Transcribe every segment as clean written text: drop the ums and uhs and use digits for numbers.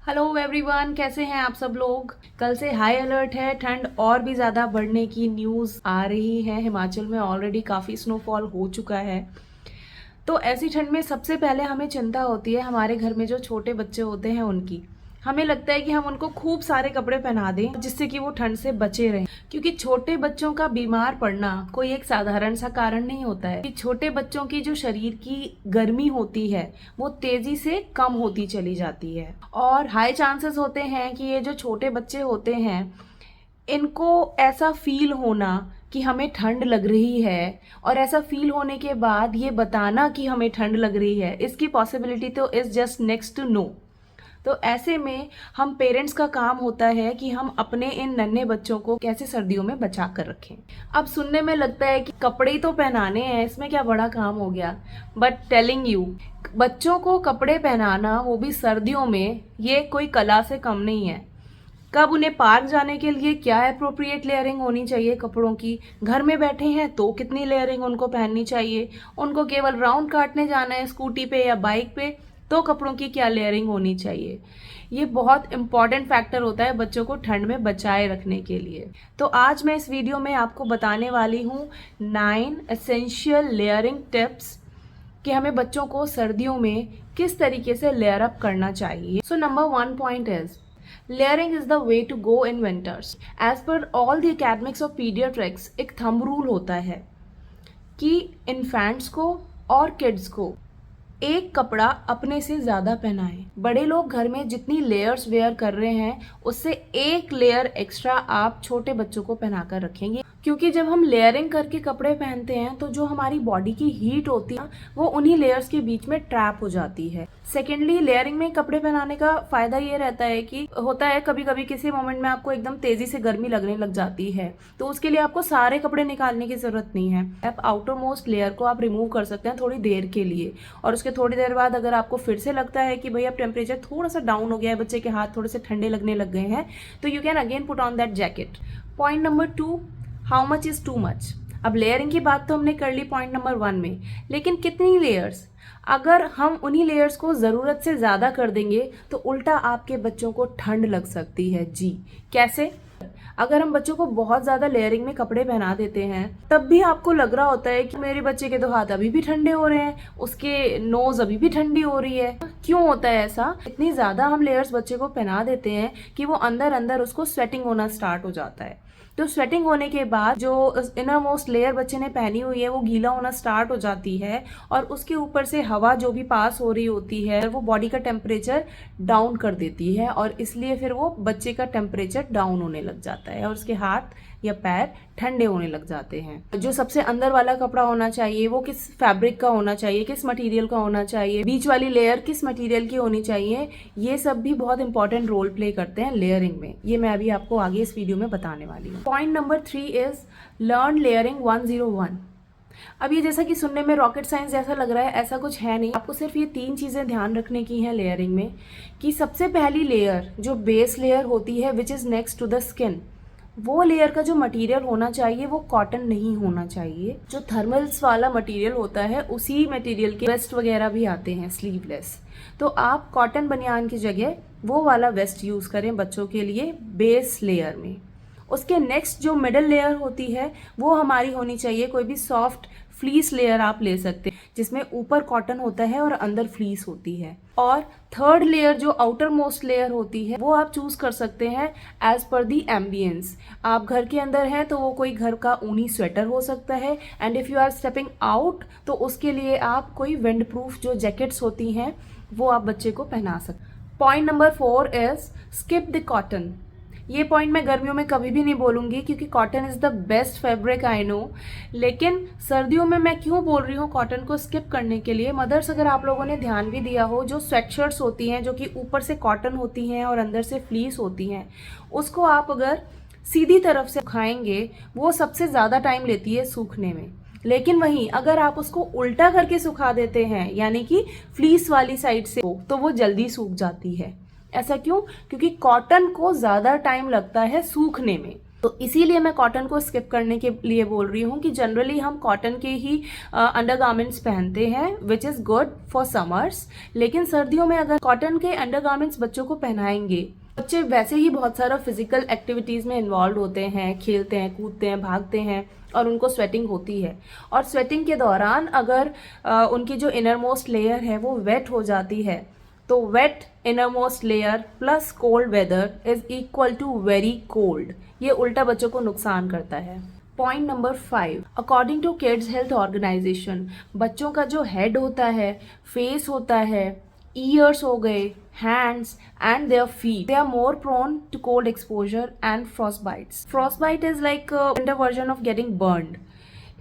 Hello everyone, कैसे हैं आप सब लोग। कल से हाई अलर्ट है, ठंड और भी ज़्यादा बढ़ने की न्यूज़ आ रही है। हिमाचल में ऑलरेडी काफ़ी स्नोफॉल हो चुका है। तो ऐसी ठंड में सबसे पहले हमें चिंता होती है हमारे घर में जो छोटे बच्चे होते हैं उनकी। हमें लगता है कि हम उनको खूब सारे कपड़े पहना दें जिससे कि वो ठंड से बचे रहें, क्योंकि छोटे बच्चों का बीमार पड़ना कोई एक साधारण सा कारण नहीं होता है। कि छोटे बच्चों की जो शरीर की गर्मी होती है वो तेजी से कम होती चली जाती है और हाई चांसेस होते हैं कि ये जो छोटे बच्चे होते हैं इनको ऐसा फील होना कि हमें ठंड लग रही है, और ऐसा फील होने के बाद ये बताना कि हमें ठंड लग रही है, इसकी पॉसिबिलिटी तो is just next to no. तो ऐसे में हम पेरेंट्स का काम होता है कि हम अपने इन नन्हे बच्चों को कैसे सर्दियों में बचा कर रखें। अब सुनने में लगता है कि कपड़े ही तो पहनाने हैं, इसमें क्या बड़ा काम हो गया, बट टेलिंग यू, बच्चों को कपड़े पहनाना वो भी सर्दियों में ये कोई कला से कम नहीं है। कब उन्हें पार्क जाने के लिए क्या अप्रोप्रिएट लेयरिंग होनी चाहिए कपड़ों की, घर में बैठे हैं तो कितनी लेयरिंग उनको पहननी चाहिए, उनको केवल राउंड काटने जाना है स्कूटी पे या बाइक पे तो कपड़ों की क्या लेयरिंग होनी चाहिए। ये बहुत इंपॉर्टेंट फैक्टर होता है बच्चों को ठंड में बचाए रखने के लिए। तो आज मैं इस वीडियो में आपको बताने वाली हूँ 9 एसेंशियल लेयरिंग टिप्स कि हमें बच्चों को सर्दियों में किस तरीके से लेयर अप करना चाहिए। So number 1 point is layering is the way to go in winters. As per all the academics of pediatrics, एक थंब रूल होता है कि इन्फेंट्स को और किड्स को एक कपड़ा अपने से ज़्यादा पहनाएं। बड़े लोग घर में जितनी लेयर्स वेयर कर रहे हैं उससे एक लेयर एक्स्ट्रा आप छोटे बच्चों को पहना कर रखेंगे, क्योंकि जब हम लेयरिंग करके कपड़े पहनते हैं तो जो हमारी बॉडी की हीट होती है वो उन्हीं लेयर्स के बीच में ट्रैप हो जाती है। सेकेंडली, लेयरिंग में कपड़े पहनाने का फायदा ये रहता है कि होता है कभी कभी किसी मोमेंट में आपको एकदम तेजी से गर्मी लगने लग जाती है, तो उसके लिए आपको सारे कपड़े निकालने की जरूरत नहीं है। आप आउटर मोस्ट लेयर को आप रिमूव कर सकते हैं थोड़ी देर के लिए, और उसके थोड़ी देर बाद अगर आपको फिर से लगता है कि भाई अब टेम्परेचर थोड़ा सा डाउन हो गया है, बच्चे के हाथ थोड़े से ठंडे लगने लग गए हैं, तो you can again put on that jacket. Point number 2, how much is too much. अब लेयरिंग की बात तो हमने कर ली पॉइंट नंबर 1 में, लेकिन कितनी लेयर्स। अगर हम उन्हीं लेयर्स को ज़रूरत से ज़्यादा कर देंगे तो उल्टा आपके बच्चों को ठंड लग सकती है। जी कैसे? अगर हम बच्चों को बहुत ज़्यादा लेयरिंग में कपड़े पहना देते हैं तब भी आपको लग रहा होता है कि मेरे बच्चे के तो हाथ अभी भी ठंडे हो रहे हैं, उसके नोज अभी भी ठंडी हो रही है। क्यों होता है ऐसा? इतनी ज़्यादा हम लेयर्स बच्चे को पहना देते हैं कि वो अंदर अंदर उसको स्वेटिंग होना स्टार्ट हो जाता है। तो स्वेटिंग होने के बाद जो इनर मोस्ट लेयर बच्चे ने पहनी हुई है वो गीला होना स्टार्ट हो जाती है, और उसके ऊपर से हवा जो भी पास हो रही होती है वो बॉडी का टेम्परेचर डाउन कर देती है, और इसलिए फिर वो बच्चे का टेम्परेचर डाउन होने लग जाता है और उसके हाथ या पैर ठंडे होने लग जाते हैं। जो सबसे अंदर वाला कपड़ा होना चाहिए वो किस फैब्रिक का होना चाहिए, किस मटेरियल का होना चाहिए, बीच वाली लेयर किस मटेरियल की होनी चाहिए, ये सब भी बहुत इंपॉर्टेंट रोल प्ले करते हैं लेयरिंग में। ये मैं अभी आपको आगे इस वीडियो में बताने वाली हूँ। Point number 3 is learn layering 101। अब ये जैसा कि सुनने में रॉकेट साइंस जैसा लग रहा है, ऐसा कुछ है नहीं। आपको सिर्फ ये 3 चीज़ें ध्यान रखने की हैं लेयरिंग में, कि सबसे पहली लेयर जो बेस लेयर होती है which is next to the skin, वो लेयर का जो मटेरियल होना चाहिए वो कॉटन नहीं होना चाहिए। जो थर्मल्स वाला मटेरियल होता है उसी मटेरियल के वेस्ट वगैरह भी आते हैं स्लीवलेस, तो आप कॉटन बनियान की जगह वो वाला वेस्ट यूज़ करें बच्चों के लिए बेस लेयर में। उसके नेक्स्ट जो मिडल लेयर होती है वो हमारी होनी चाहिए कोई भी सॉफ्ट फ्लीस लेयर आप ले सकते हैं जिसमें ऊपर कॉटन होता है और अंदर फ्लीस होती है। और थर्ड लेयर जो आउटर मोस्ट लेयर होती है वो आप चूज कर सकते हैं एज पर दी एम्बियंस। आप घर के अंदर हैं तो वो कोई घर का ऊनी स्वेटर हो सकता है, and if you are stepping out तो उसके लिए आप कोई विंड प्रूफ जो जैकेट्स होती हैं वो आप बच्चे को पहना सकते। Point number 4 is skip the cotton. ये पॉइंट मैं गर्मियों में कभी भी नहीं बोलूँगी क्योंकि cotton is the best fabric I know, लेकिन सर्दियों में मैं क्यों बोल रही हूँ कॉटन को स्किप करने के लिए। मदर्स, अगर आप लोगों ने ध्यान भी दिया हो, जो स्वेटशर्ट्स होती हैं जो कि ऊपर से कॉटन होती हैं और अंदर से फ्लीस होती हैं, उसको आप अगर सीधी तरफ से सुखाएंगे वो सबसे ज़्यादा टाइम लेती है सूखने में, लेकिन वहीं अगर आप उसको उल्टा करके सुखा देते हैं यानी कि फ्लीस वाली साइड से, तो वो जल्दी सूख जाती है। ऐसा क्यों? क्योंकि कॉटन को ज़्यादा टाइम लगता है सूखने में। तो इसीलिए मैं कॉटन को स्किप करने के लिए बोल रही हूँ कि जनरली हम कॉटन के ही अंडरगारमेंट्स पहनते हैं which is good for summers. लेकिन सर्दियों में अगर कॉटन के अंडरगारमेंट्स बच्चों को पहनाएंगे, बच्चे वैसे ही बहुत सारा फिजिकल एक्टिविटीज़ में इन्वॉल्व होते हैं, खेलते हैं, कूदते हैं, भागते हैं और उनको स्वेटिंग होती है। और स्वेटिंग के दौरान अगर उनकी जो इनर मोस्ट लेयर है वो वेट हो जाती है, तो wet inner most layer plus cold weather is equal to very cold. ये उल्टा बच्चों को नुकसान करता है। Point number 5, according to kids health organisation, बच्चों का जो हेड होता है, फेस होता है, ईयर्स हो गए, hands and their feet, they are more prone to cold exposure and frostbites. Frostbite is like a winter version of getting burned.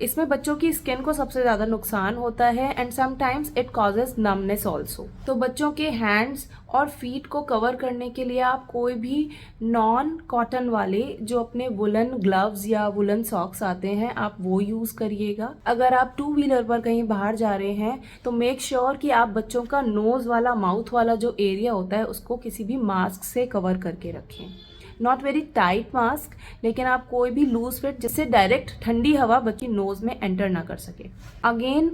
इसमें बच्चों की स्किन को सबसे ज़्यादा नुकसान होता है and sometimes it causes numbness also. तो बच्चों के हैंड्स और फीट को कवर करने के लिए आप कोई भी नॉन कॉटन वाले जो अपने वुलन ग्लव्स या वुलन सॉक्स आते हैं आप वो यूज़ करिएगा। अगर आप 2 व्हीलर पर कहीं बाहर जा रहे हैं तो मेक श्योर कि आप बच्चों का नोज़ वाला, माउथ वाला जो एरिया होता है उसको किसी भी मास्क से कवर करके रखें। नॉट वेरी टाइट मास्क, लेकिन आप कोई भी लूज फिट जिससे डायरेक्ट ठंडी हवा बच्ची नोज में एंटर ना कर सके। अगेन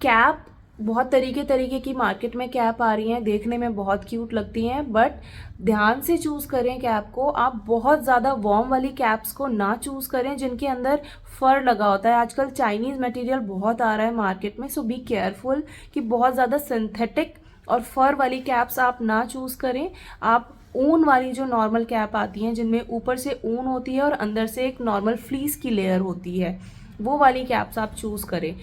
कैप, बहुत तरीके की मार्केट में कैप आ रही हैं, देखने में बहुत क्यूट लगती हैं, बट ध्यान से चूज़ करें कैप को। आप बहुत ज़्यादा वार्म वाली कैप्स को ना चूज़ करें जिनके अंदर फर लगा होता है। आजकल चाइनीज़ मटेरियल बहुत आ रहा है मार्केट में, सो बी केयरफुल कि बहुत ज़्यादा सिंथेटिक और फर वाली कैप्स आप ना चूज़ करें। आप ऊन वाली जो नॉर्मल कैप आती हैं जिनमें ऊपर से ऊन होती है और अंदर से एक नॉर्मल फ्लीस की लेयर होती है, वो वाली कैप्स आप चूज़ करें।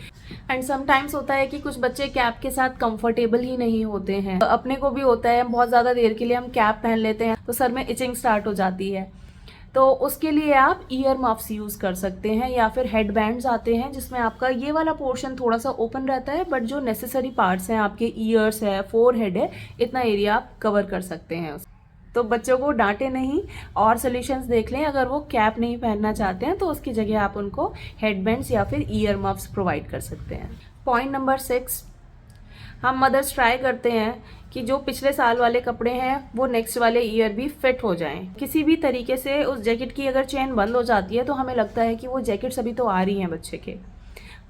एंड समटाइम्स होता है कि कुछ बच्चे कैप के साथ कंफर्टेबल ही नहीं होते हैं। अपने को भी होता है, बहुत ज़्यादा देर के लिए हम कैप पहन लेते हैं तो सर में इचिंग स्टार्ट हो जाती है, तो उसके लिए आप ईयर मफ्स यूज़ कर सकते हैं या फिर हेड बैंड्स आते हैं जिसमें आपका ये वाला पोर्शन थोड़ा सा ओपन रहता है बट जो नेसेसरी पार्ट्स हैं, आपके ईयर्स है, फोरहेड है, इतना एरिया आप कवर कर सकते हैं। तो बच्चों को डांटे नहीं और सोल्यूशंस देख लें। अगर वो कैप नहीं पहनना चाहते हैं तो उसकी जगह आप उनको हेडबैंड्स या फिर ईयर मफ्स प्रोवाइड कर सकते हैं। पॉइंट नंबर 6, हम मदर्स ट्राई करते हैं कि जो पिछले साल वाले कपड़े हैं वो नेक्स्ट वाले ईयर भी फिट हो जाएं। किसी भी तरीके से उस जैकेट की अगर चेन बंद हो जाती है तो हमें लगता है कि वो जैकेट्स अभी तो आ रही हैं बच्चे के,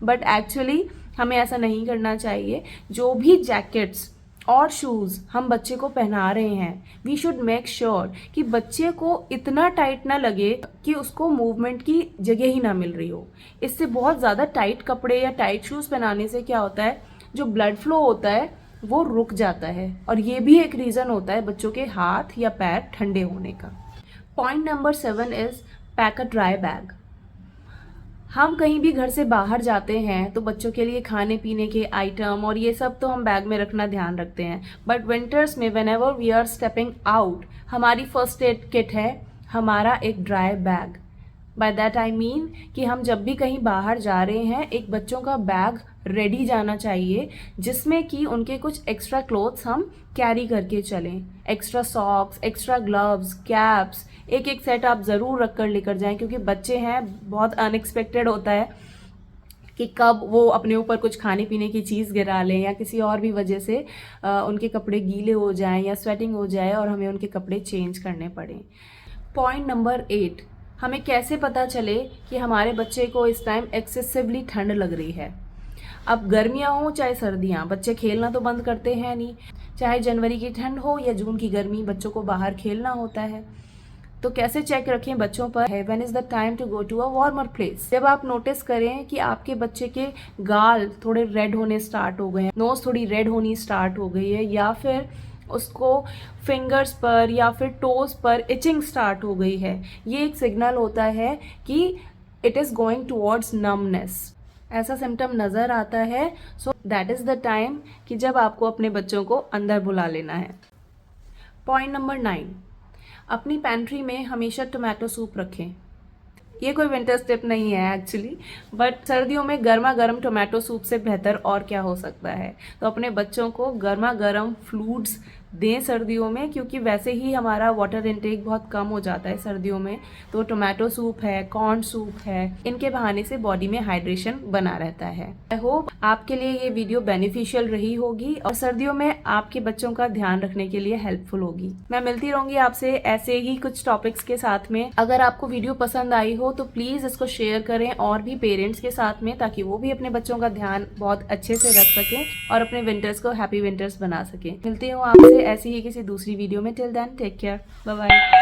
बट एक्चुअली हमें ऐसा नहीं करना चाहिए। जो भी जैकेट्स और शूज़ हम बच्चे को पहना रहे हैं, वी शुड मेक श्योर कि बच्चे को इतना टाइट ना लगे कि उसको मूवमेंट की जगह ही ना मिल रही हो। इससे बहुत ज़्यादा टाइट कपड़े या टाइट शूज़ पहनाने से क्या होता है, जो ब्लड फ्लो होता है वो रुक जाता है और ये भी एक रीज़न होता है बच्चों के हाथ या पैर ठंडे होने का। Point number 7 is pack a dry bag. हम कहीं भी घर से बाहर जाते हैं तो बच्चों के लिए खाने पीने के आइटम और ये सब तो हम बैग में रखना ध्यान रखते हैं, बट विंटर्स में whenever we are stepping out, हमारी फर्स्ट एड किट है हमारा एक dry bag. By that I mean कि हम जब भी कहीं बाहर जा रहे हैं एक बच्चों का बैग रेडी जाना चाहिए जिसमें कि उनके कुछ एक्स्ट्रा क्लोथ्स हम कैरी करके चलें। Extra socks, extra gloves, caps, एक सेट आप ज़रूर रख कर लेकर जाएं, क्योंकि बच्चे हैं, बहुत अनएक्सपेक्टेड होता है कि कब वो अपने ऊपर कुछ खाने पीने की चीज़ गिरा लें या किसी और भी वजह से उनके कपड़े गीले हो जाएं या स्वेटिंग हो जाए और हमें उनके कपड़े चेंज करने पड़ें। पॉइंट नंबर 8, हमें कैसे पता चले कि हमारे बच्चे को इस टाइम एक्सेसिवली ठंड लग रही है। अब गर्मियाँ हो चाहे सर्दियाँ, बच्चे खेलना तो बंद करते हैं नहीं। चाहे जनवरी की ठंड हो या जून की गर्मी, बच्चों को बाहर खेलना होता है। तो कैसे चेक रखें बच्चों पर, when is the time to go to a warmer place. जब आप नोटिस करें कि आपके बच्चे के गाल थोड़े रेड होने स्टार्ट हो गए हैं, नोज थोड़ी रेड होनी स्टार्ट हो गई है, या फिर उसको फिंगर्स पर या फिर टोज पर इचिंग स्टार्ट हो गई है, ये एक सिग्नल होता है कि it is going towards numbness. ऐसा सिम्टम नज़र आता है, so that is the time कि जब आपको अपने बच्चों को अंदर बुला लेना है। पॉइंट नंबर 9, अपनी पैंट्री में हमेशा टोमेटो सूप रखें। ये कोई विंटर टिप नहीं है एक्चुअली, बट सर्दियों में गर्मा गर्म टोमेटो सूप से बेहतर और क्या हो सकता है। तो अपने बच्चों को गर्मा गर्म फ्लूड्स दें सर्दियों में, क्योंकि वैसे ही हमारा वाटर इनटेक बहुत कम हो जाता है सर्दियों में। तो टोमेटो सूप है, कॉर्न सूप है, इनके बहाने से बॉडी में हाइड्रेशन बना रहता है। आई होप आपके लिए ये वीडियो बेनिफिशियल रही होगी और सर्दियों में आपके बच्चों का ध्यान रखने के लिए हेल्पफुल होगी। मैं मिलती रहूंगी आपसे ऐसे ही कुछ टॉपिक्स के साथ में। अगर आपको वीडियो पसंद आई हो तो प्लीज इसको शेयर करें और भी पेरेंट्स के साथ में, ताकि वो भी अपने बच्चों का ध्यान बहुत अच्छे से रख सकें और अपने विंटर्स को हैप्पी विंटर्स बना सकें। मिलती हूँ आपसे ऐसी ही किसी दूसरी वीडियो में। Till then take care, bye bye.